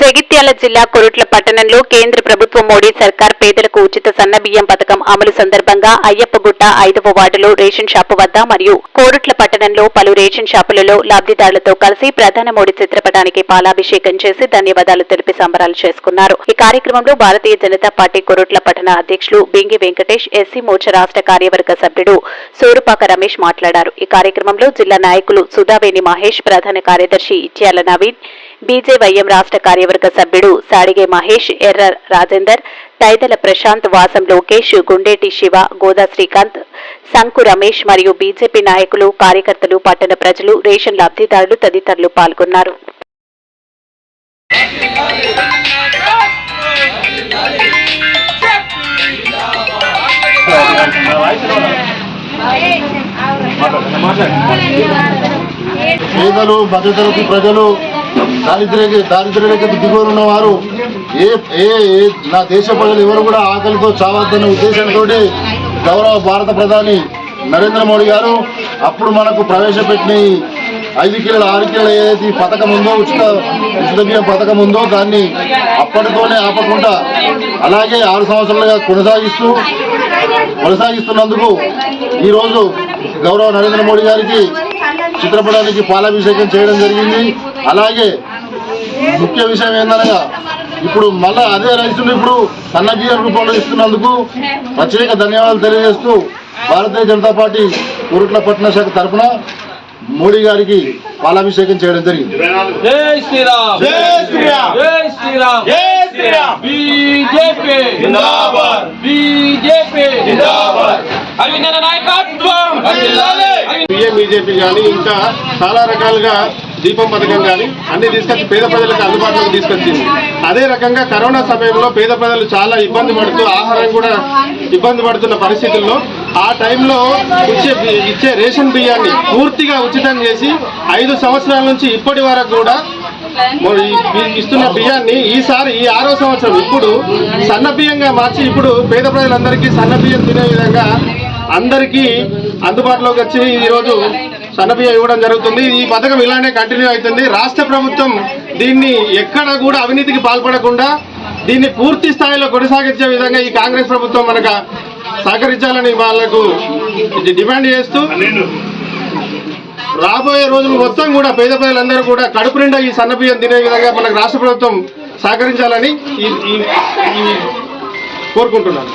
జగిత్యాల జిల్లా కొరుట్ల పట్టణంలో కేంద్ర ప్రభుత్వం మోడీ సర్కార్ పేదలకు ఉచిత సన్నబియ్యం పథకం అమలు సందర్భంగా అయ్యప్పగుట్ట 5వ వార్డులో రేషన్ షాపు వద్ద మరియు కోరుట్ల పట్టణంలో పలు రేషన్ షాపులలో లబ్ధిదారులతో కలిసి ప్రధాని మోడీ చిత్రపటానికి పాలాభిషేకం చేసి ధన్యవాదాలు తెలిపి సంబరాలు చేసుకున్నారు. ఈ కార్యక్రమంలో భారతీయ జనతా పార్టీ కొరుట్ల పట్టణ అధ్యక్షులు బింగి వెంకటేష్, ఎస్సీ మోర్చా రాష్ట్ర కార్యవర్గ సభ్యుడు సూరుపాక రమేష్ మాట్లాడారు. ఈ కార్యక్రమంలో జిల్లా నాయకులు సుధావేణి మహేష్, ప్రధాన కార్యదర్శి ఇచ్యాల నవీన్, బీజేవైఎం రాష్ట్ర కార్యవర్గ సభ్యుడు సాడిగే మహేష్, ఎర్ర రాజేందర్, తైదల ప్రశాంత్, వాసం లోకేష్, గుండేటి శివ, గోదా శ్రీకాంత్, సంకు రమేష్ మరియు బీజేపీ నాయకులు, కార్యకర్తలు, పట్టణ ప్రజలు, రేషన్ లబ్ధిదారులు తదితరులు పాల్గొన్నారు. పేదలు, మధ్యతరగతి ప్రజలు, దారిద్ర్యరేఖకు దిగువన ఉన్న వారు నా దేశ ప్రజలు ఎవరు కూడా ఆకలితో చావద్దన్న ఉద్దేశంతో గౌరవ భారత ప్రధాని నరేంద్ర మోడీ గారు అప్పుడు మనకు ప్రవేశపెట్టిన 5 కిలోల 6 కిలోల ఏదైతే పథకం ఉందో, ఉచిత బియ్యం పథకం ఉందో దాన్ని అప్పటితోనే ఆపకుండా అలాగే 6 సంవత్సరాలుగా కొనసాగిస్తున్నందుకు ఈరోజు గౌరవ నరేంద్ర మోడీ గారికి చిత్రపటానికి పాలాభిషేకం చేయడం జరిగింది. అలాగే ముఖ్య విషయం ఏందనగా ఇప్పుడు మళ్ళా అదే రైతులు ఇప్పుడు సన్న బియ్యం రూపంలో ఇస్తున్నందుకు ప్రత్యేక ధన్యవాదాలు తెలియజేస్తూ భారతీయ జనతా పార్టీ కొరుట్ల పట్టణ శాఖ తరఫున మోడీ గారికి పాలాభిషేకం చేయడం జరిగింది. జై శ్రీరామ్, జై శ్రీరామ్, జై శ్రీరామ్, జై శ్రీరామ్. బీజేపీ జిందాబాద్, బీజేపీ జిందాబాద్. అభినందన నాయకత్వం బీజేపీ కానీ ఇంకా చాలా రకాలుగా దీపం పథకం కానీ అన్ని తీసుకొచ్చి పేద ప్రజలకు అందుబాటులోకి తీసుకొచ్చింది. అదే రకంగా కరోనా సమయంలో పేద ప్రజలు చాలా ఇబ్బంది పడుతూ ఆహారం కూడా ఇబ్బంది పడుతున్న పరిస్థితుల్లో ఆ టైంలో ఇచ్చే రేషన్ బియ్యాన్ని పూర్తిగా ఉచితం చేసి 5 సంవత్సరాల నుంచి ఇప్పటి వరకు కూడా ఇస్తున్న బియ్యాన్ని ఈసారి ఈ 6వ సంవత్సరం ఇప్పుడు సన్న బియ్యంగా మార్చి ఇప్పుడు పేద ప్రజలందరికీ సన్న బియ్యం తినే విధంగా అందరికీ అందుబాటులోకి వచ్చి ఈరోజు సన్నబియ్యం ఇవ్వడం జరుగుతుంది. ఈ పథకం ఇలానే కంటిన్యూ అవుతుంది. రాష్ట్ర ప్రభుత్వం దీన్ని ఎక్కడ కూడా అవినీతికి పాల్పడకుండా దీన్ని పూర్తి స్థాయిలో కొనసాగించే విధంగా ఈ కాంగ్రెస్ ప్రభుత్వం మనకు సహకరించాలని వాళ్లకు డిమాండ్ చేస్తూ రాబోయే రోజులు మొత్తం కూడా పేద ప్రజలందరూ కూడా కడుపు నిండా ఈ సన్నబియ్యం తినే విధంగా మనకు రాష్ట్ర ప్రభుత్వం సహకరించాలని కోరుకుంటున్నాను.